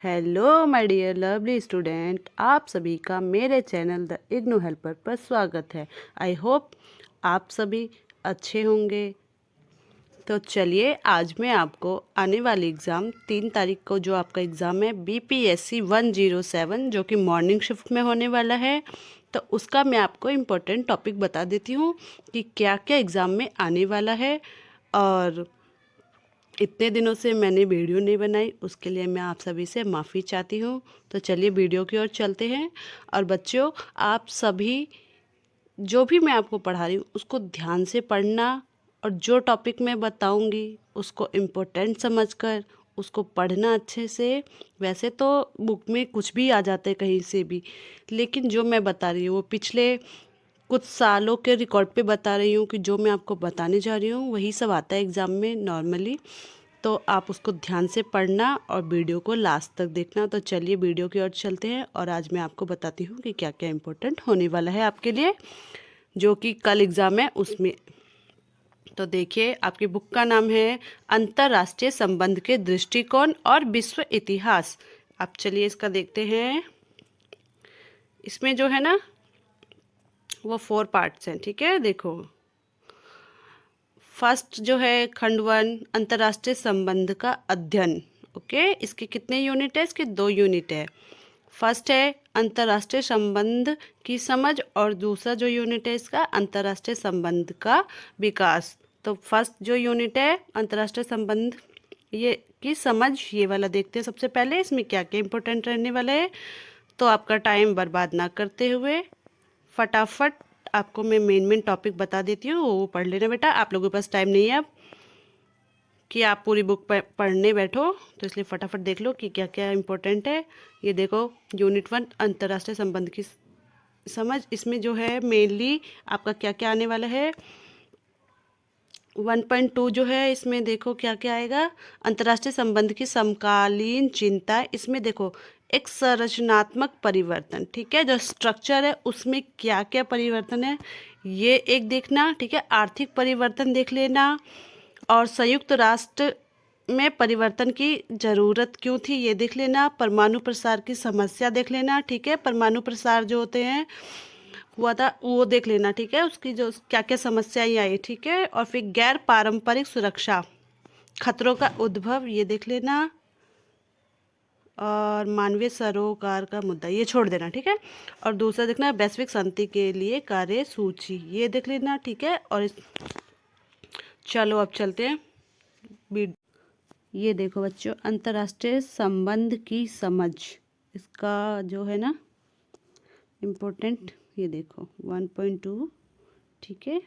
Hello my dear lovely student, आप सभी का मेरे चैनल द इग्नू हेल्पर पर स्वागत है। आई होप आप सभी अच्छे होंगे। तो चलिए, आज मैं आपको आने वाली एग्ज़ाम 3 तारीख को जो आपका एग्ज़ाम है BPSC 107 जो कि मॉर्निंग शिफ्ट में होने वाला है, तो उसका मैं आपको इम्पोर्टेंट टॉपिक बता देती हूँ कि क्या क्या एग्ज़ाम में आने वाला है। और इतने दिनों से मैंने वीडियो नहीं बनाई, उसके लिए मैं आप सभी से माफ़ी चाहती हूँ। तो चलिए वीडियो की ओर चलते हैं। और बच्चों, आप सभी जो भी मैं आपको पढ़ा रही हूँ उसको ध्यान से पढ़ना, और जो टॉपिक मैं बताऊँगी उसको इम्पोर्टेंट समझकर उसको पढ़ना अच्छे से। वैसे तो बुक में कुछ भी आ जाता है कहीं से भी, लेकिन जो मैं बता रही हूँ वो पिछले कुछ सालों के रिकॉर्ड पे बता रही हूँ कि जो मैं आपको बताने जा रही हूँ वही सब आता है एग्ज़ाम में नॉर्मली। तो आप उसको ध्यान से पढ़ना और वीडियो को लास्ट तक देखना। तो चलिए वीडियो की ओर चलते हैं, और आज मैं आपको बताती हूँ कि क्या क्या इम्पोर्टेंट होने वाला है आपके लिए, जो कि कल एग्ज़ाम है उसमें। तो देखिए, आपकी बुक का नाम है अंतर्राष्ट्रीय संबंध के दृष्टिकोण और विश्व इतिहास। आप चलिए इसका देखते हैं। इसमें जो है ना वो 4 पार्ट्स हैं, ठीक है। देखो, फर्स्ट जो है खंड 1 अंतर्राष्ट्रीय संबंध का अध्ययन। ओके, इसके कितने यूनिट है? इसके 2 यूनिट है। फर्स्ट है अंतर्राष्ट्रीय संबंध की समझ, और दूसरा जो यूनिट है इसका अंतर्राष्ट्रीय संबंध का विकास। तो फर्स्ट जो यूनिट है अंतर्राष्ट्रीय संबंध ये की समझ, ये वाला देखते हैं सबसे पहले। इसमें क्या क्या इंपॉर्टेंट रहने वाला है। तो आपका टाइम बर्बाद ना करते हुए फटाफट आपको मैं मेन टॉपिक बता देती हूँ, वो पढ़ लेना बेटा। आप लोगों के पास टाइम नहीं है अब कि आप पूरी बुक पढ़ने बैठो, तो इसलिए फटाफट देख लो कि क्या क्या इम्पोर्टेंट है। ये देखो, यूनिट 1 अंतर्राष्ट्रीय संबंध की समझ। इसमें जो है मेनली आपका क्या क्या आने वाला है। 1.2 जो है इसमें देखो क्या क्या आएगा। अंतर्राष्ट्रीय संबंध की समकालीन चिंता। इसमें देखो एक संरचनात्मक परिवर्तन, ठीक है, जो स्ट्रक्चर है उसमें क्या क्या परिवर्तन है ये एक देखना, ठीक है। आर्थिक परिवर्तन देख लेना, और संयुक्त राष्ट्र में परिवर्तन की जरूरत क्यों थी ये देख लेना। परमाणु प्रसार की समस्या देख लेना, ठीक है। परमाणु प्रसार जो होते हैं हुआ था वो देख लेना, ठीक है, उसकी जो क्या क्या समस्याएं आई, ठीक है। और फिर गैर पारंपरिक सुरक्षा खतरों का उद्भव ये देख लेना, और मानवीय सरोकार का मुद्दा ये छोड़ देना, ठीक है। और दूसरा देखना वैश्विक शांति के लिए कार्य सूची, ये देख लेना, ठीक है। और चलो अब चलते हैं। ये देखो बच्चों, अंतर्राष्ट्रीय संबंध की समझ, इसका जो है ना इम्पोर्टेंट, ये देखो 1.2, ठीक है।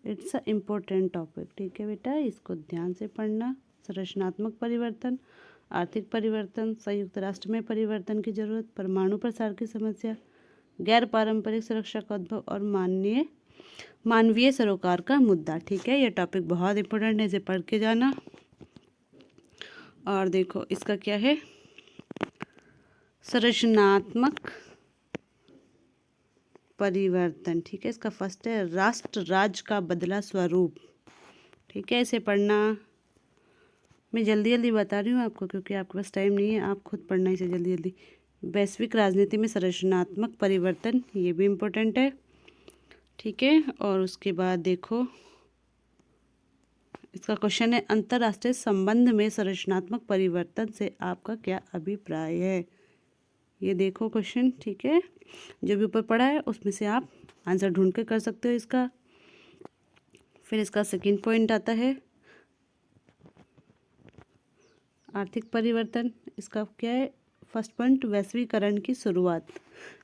इट्स अ इम्पोर्टेंट टॉपिक, ठीक है बेटा, इसको ध्यान से पढ़ना। संरचनात्मक परिवर्तन, आर्थिक परिवर्तन, संयुक्त राष्ट्र में परिवर्तन की जरूरत, परमाणु प्रसार की समस्या, गैर पारंपरिक सुरक्षा का उद्भव, और मानवीय सरोकार का मुद्दा, ठीक है। ये टॉपिक बहुत इंपॉर्टेंट है, इसे पढ़ के जाना। और देखो इसका क्या है, संरचनात्मक परिवर्तन, ठीक है। इसका फर्स्ट है राष्ट्र राज्य का बदला स्वरूप, ठीक है, इसे पढ़ना। मैं जल्दी जल्दी बता रही हूँ आपको क्योंकि आपके पास टाइम नहीं है, आप खुद पढ़ना इसे जल्दी जल्दी। वैश्विक राजनीति में संरचनात्मक परिवर्तन, ये भी इम्पोर्टेंट है, ठीक है। और उसके बाद देखो इसका क्वेश्चन है अंतर्राष्ट्रीय संबंध में संरचनात्मक परिवर्तन से आपका क्या अभिप्राय है। ये देखो क्वेश्चन, ठीक है, जो भी ऊपर पढ़ा है उसमें से आप आंसर ढूंढ के कर सकते हो इसका। फिर इसका सेकंड पॉइंट आता है आर्थिक परिवर्तन। इसका क्या है, फर्स्ट पॉइंट वैश्वीकरण की शुरुआत।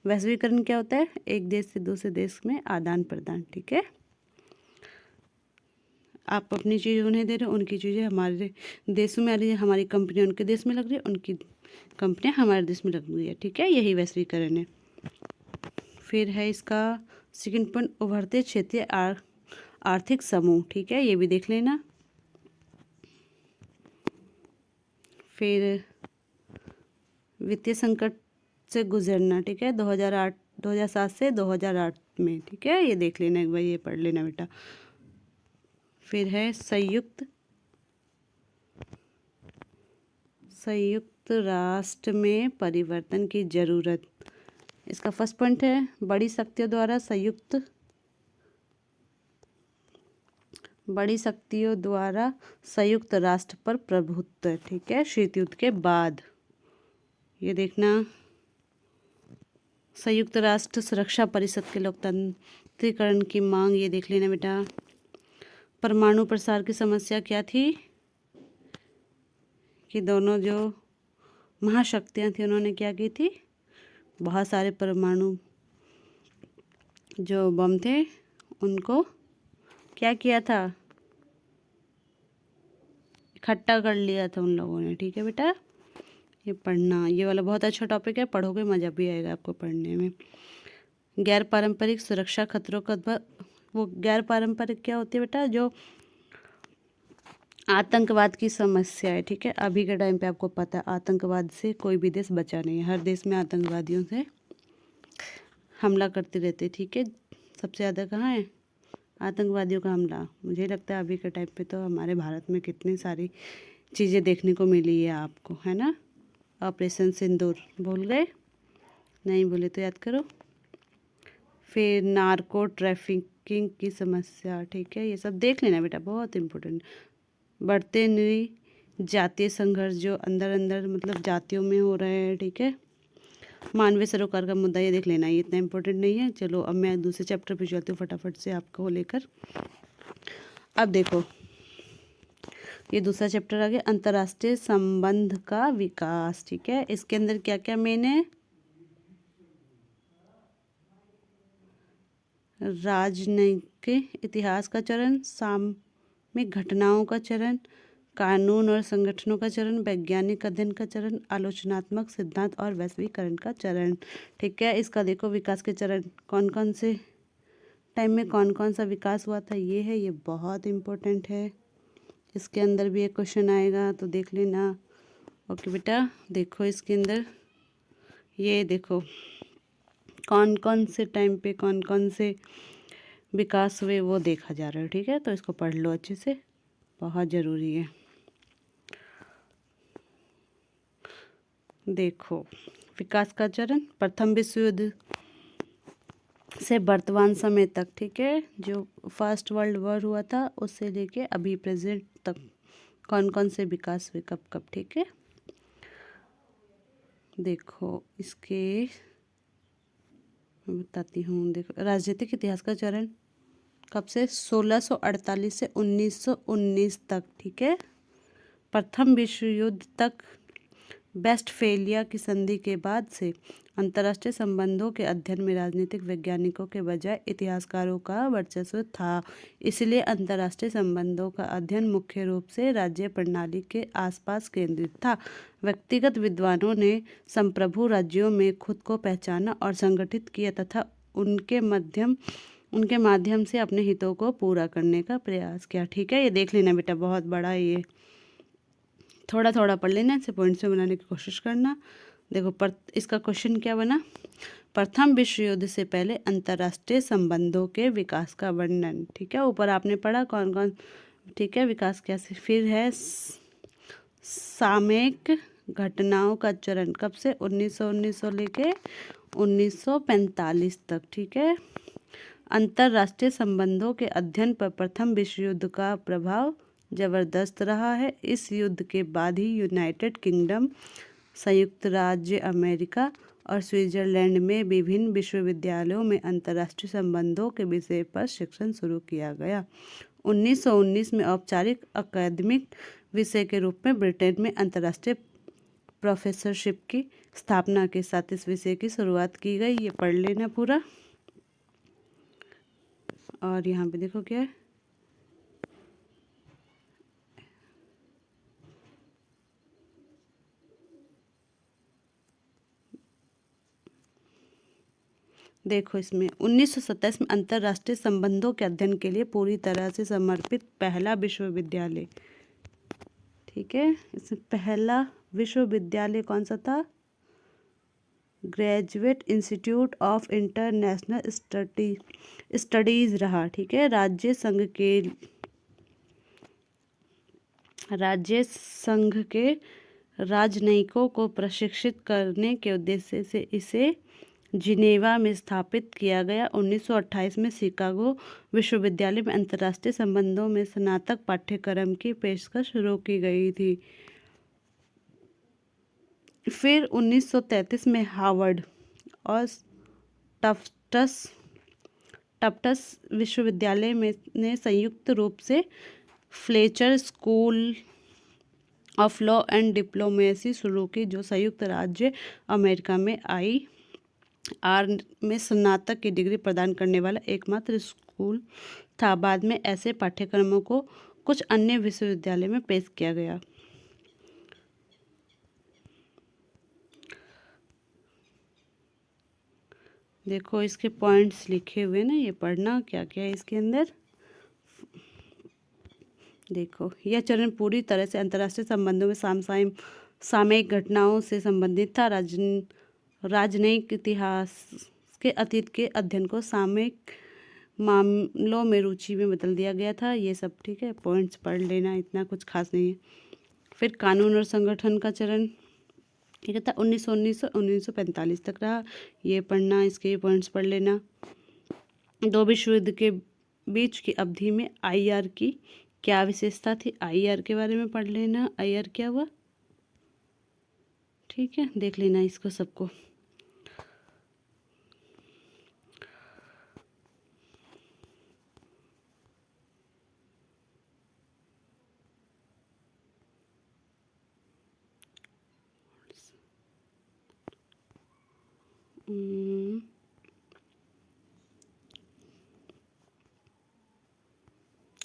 वैश्वीकरण क्या होता है? एक देश से दूसरे देश में आदान प्रदान, ठीक है। आप अपनी चीज़ उन्हें दे रहे हो, उनकी चीज़ें हमारे देश में आ रही है, हमारी कंपनी उनके देश में लग रही है, उनकी कंपनियां हमारे देश में लग रही है, ठीक है, यही वैश्वीकरण है। फिर है इसका सेकंड पॉइंट उभरते क्षेत्रीय आर्थिक समूह, ठीक है, ये भी देख लेना। फिर वित्तीय संकट से गुजरना, ठीक है, 2007 से 2008 में, ठीक है, ये देख लेना एक बार, ये पढ़ लेना बेटा। फिर है संयुक्त संयुक्त राष्ट्र में परिवर्तन की जरूरत। इसका फर्स्ट पॉइंट है बड़ी शक्तियों द्वारा संयुक्त राष्ट्र पर प्रभुत्व। ठीक है, शीत युद्ध के बाद ये देखना, संयुक्त राष्ट्र सुरक्षा परिषद के लोकतांत्रिकरण की मांग, ये देख लेना बेटा। परमाणु प्रसार की समस्या क्या थी कि दोनों जो महाशक्तियां थी उन्होंने क्या की थी, बहुत सारे परमाणु जो बम थे उनको क्या किया था, इकट्ठा कर लिया था उन लोगों ने। ठीक है बेटा, ये पढ़ना, ये वाला बहुत अच्छा टॉपिक है, पढ़ोगे मज़ा भी आएगा आपको पढ़ने में। गैर पारंपरिक सुरक्षा खतरों का वो गैर पारंपरिक क्या होती है बेटा, जो आतंकवाद की समस्या है। ठीक है, अभी के टाइम पे आपको पता है आतंकवाद से कोई भी देश बचा नहीं है, हर देश में आतंकवादियों से हमला करते रहते। ठीक है, सबसे ज़्यादा कहाँ है आतंकवादियों का हमला। मुझे लगता है अभी के टाइम पे तो हमारे भारत में कितनी सारी चीज़ें देखने को मिली है आपको, है ना। ऑपरेशन सिंदूर भूल गए, नहीं भूले तो याद करो। फिर नार्को ट्रैफिकिंग की समस्या। ठीक है, ये सब देख लेना बेटा, बहुत इम्पोर्टेंट। बढ़ते जातीय संघर्ष जो अंदर अंदर मतलब जातियों में हो रहे हैं। ठीक है, मानवीय सरोकार का मुद्दा, ये देख लेना, ये इतना इम्पोर्टेंट नहीं है। चलो अब मैं दूसरे चैप्टर पे चलती हूँ फटाफट से आपको लेकर। अब देखो ये दूसरा चैप्टर आ गया, अंतर्राष्ट्रीय संबंध का विकास। ठीक है, इसके अंदर क्या क्या मेन है, राजनयिक इतिहास का चरण, सामयिक घटनाओं का चरण, कानून और संगठनों का चरण, वैज्ञानिक अध्ययन का चरण, आलोचनात्मक सिद्धांत और वैश्वीकरण का चरण। ठीक है, इसका देखो विकास के चरण कौन कौन से टाइम में कौन कौन सा विकास हुआ था, ये है, ये बहुत इम्पोर्टेंट है। इसके अंदर भी एक क्वेश्चन आएगा तो देख लेना। ओके बेटा, देखो इसके अंदर ये देखो कौन कौन से टाइम पे कौन कौन से विकास हुए वो देखा जा रहा है। ठीक है, तो इसको पढ़ लो अच्छे से, बहुत ज़रूरी है। देखो विकास का चरण, प्रथम विश्व युद्ध से वर्तमान समय तक। ठीक है, जो फर्स्ट वर्ल्ड वॉर हुआ था उससे लेके अभी प्रेजेंट तक कौन कौन से विकास हुए, कब कब। ठीक है, देखो इसके मैं बताती हूँ। देखो राजनीतिक इतिहास का चरण कब से, 1648 से 1919 तक। ठीक है, प्रथम विश्व युद्ध तक वेस्टफेलिया की संधि के बाद से अंतर्राष्ट्रीय संबंधों के अध्ययन में राजनीतिक वैज्ञानिकों के बजाय इतिहासकारों का वर्चस्व था। इसलिए अंतर्राष्ट्रीय संबंधों का अध्ययन मुख्य रूप से राज्य प्रणाली के आसपास केंद्रित था। व्यक्तिगत विद्वानों ने संप्रभु राज्यों में खुद को पहचाना और संगठित किया तथा उनके माध्यम से अपने हितों को पूरा करने का प्रयास किया। ठीक है, ये देख लेना बेटा, बहुत बड़ा ये, थोड़ा थोड़ा पढ़ लेना, इसे पॉइंट्स में बनाने की कोशिश करना। देखो इसका क्वेश्चन क्या बना, प्रथम विश्व युद्ध से पहले अंतर्राष्ट्रीय संबंधों के विकास का वर्णन। ठीक है, ऊपर आपने पढ़ा कौन कौन। ठीक है, विकास कैसे। फिर है सामयिक घटनाओं का चरण कब से, 1919 लेके 1945 तक। ठीक है, अंतर्राष्ट्रीय संबंधों के अध्ययन पर प्रथम विश्व युद्ध का प्रभाव जबरदस्त रहा है। इस युद्ध के बाद ही यूनाइटेड किंगडम, संयुक्त राज्य अमेरिका और स्विट्जरलैंड में विभिन्न विश्वविद्यालयों में अंतर्राष्ट्रीय संबंधों के विषय पर शिक्षण शुरू किया गया। 1919 में औपचारिक अकादमिक विषय के रूप में ब्रिटेन में अंतर्राष्ट्रीय प्रोफेसरशिप की स्थापना के साथ इस विषय की शुरुआत की गई। ये पढ़ लेना पूरा। और यहाँ पे देखो क्या है, देखो इसमें 1927 में अंतर्राष्ट्रीय संबंधों के अध्ययन के लिए पूरी तरह से समर्पित पहला विश्वविद्यालय। ठीक है, इसमें पहला विश्वविद्यालय कौन सा था, graduate institute of international studies रहा। ठीक है, राज्य संघ के राजनयिकों को प्रशिक्षित करने के उद्देश्य से इसे जिनेवा में स्थापित किया गया। 1928 में शिकागो विश्वविद्यालय में अंतर्राष्ट्रीय संबंधों में स्नातक पाठ्यक्रम की पेशकश शुरू की गई थी। फिर 1933 में हार्वर्ड और टफ्ट्स विश्वविद्यालय में ने संयुक्त रूप से Fletcher school of law and diplomacy शुरू की, जो संयुक्त राज्य अमेरिका में IR में स्नातक की डिग्री प्रदान करने वाला एकमात्र स्कूल था। बाद में ऐसे पाठ्यक्रमों को कुछ अन्य विश्वविद्यालय में पेश किया गया। देखो इसके पॉइंट्स लिखे हुए ना, ये पढ़ना क्या क्या है इसके अंदर। देखो, यह चरण पूरी तरह से अंतर्राष्ट्रीय संबंधों में सामयिक घटनाओं से संबंधित था। राजनयिक इतिहास के अतीत के अध्ययन को सामयिक मामलों में रुचि में बदल दिया गया था। ये सब ठीक है, पॉइंट्स पढ़ लेना, इतना कुछ खास नहीं है। फिर कानून और संगठन का चरण ठीक है था 1919 से 1945 तक रहा। ये पढ़ना, इसके पॉइंट्स पढ़ लेना। दो विश्व युद्ध के बीच की अवधि में IR की क्या विशेषता थी, IR के बारे में पढ़ लेना। IR क्या हुआ, ठीक है, देख लेना इसको सबको।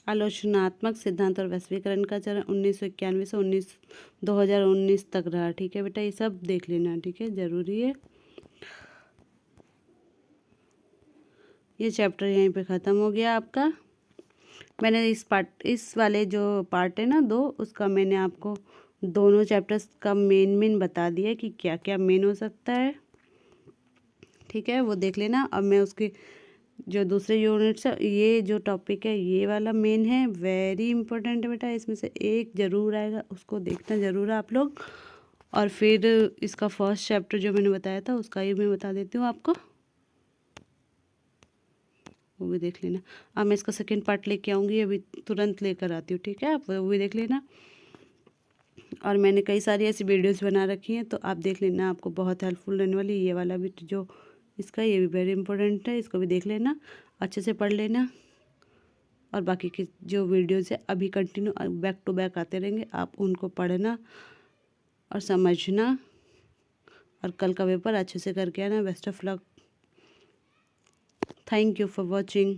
आलोचनात्मक सिद्धांत और वैश्वीकरण का चरण 1991 से 2019 तक रहा। ठीक है बेटा, ये सब देख लेना, ठीक है, जरूरी है। ये चैप्टर यहीं पे ख़त्म हो गया आपका। मैंने इस वाले जो पार्ट है ना 2, उसका मैंने आपको दोनों चैप्टर्स का मेन बता दिया कि क्या क्या मेन हो सकता है। ठीक है, वो देख लेना। अब मैं उसकी जो दूसरे यूनिट्स है, ये जो टॉपिक है ये वाला मेन है, वेरी इंपॉर्टेंट है बेटा, इसमें से एक ज़रूर आएगा, उसको देखना ज़रूर है आप लोग। और फिर इसका फर्स्ट चैप्टर जो मैंने बताया था उसका ही मैं बता देती हूँ आपको, वो भी देख लेना। अब मैं इसका सेकेंड पार्ट लेके आऊँगी, अभी तुरंत लेकर आती हूँ, ठीक है, आप वो भी देख लेना। और मैंने कई सारी ऐसी वीडियोस बना रखी हैं, तो आप देख लेना, आपको बहुत हेल्पफुल रहने वाली। ये वाला भी जो इसका, ये भी वेरी इंपॉर्टेंट है, इसको भी देख लेना, अच्छे से पढ़ लेना। और बाकी की जो वीडियोस है अभी कंटिन्यू बैक टू बैक आते रहेंगे, आप उनको पढ़ना और समझना, और कल का पेपर अच्छे से करके आना। Best of luck. Thank you for watching.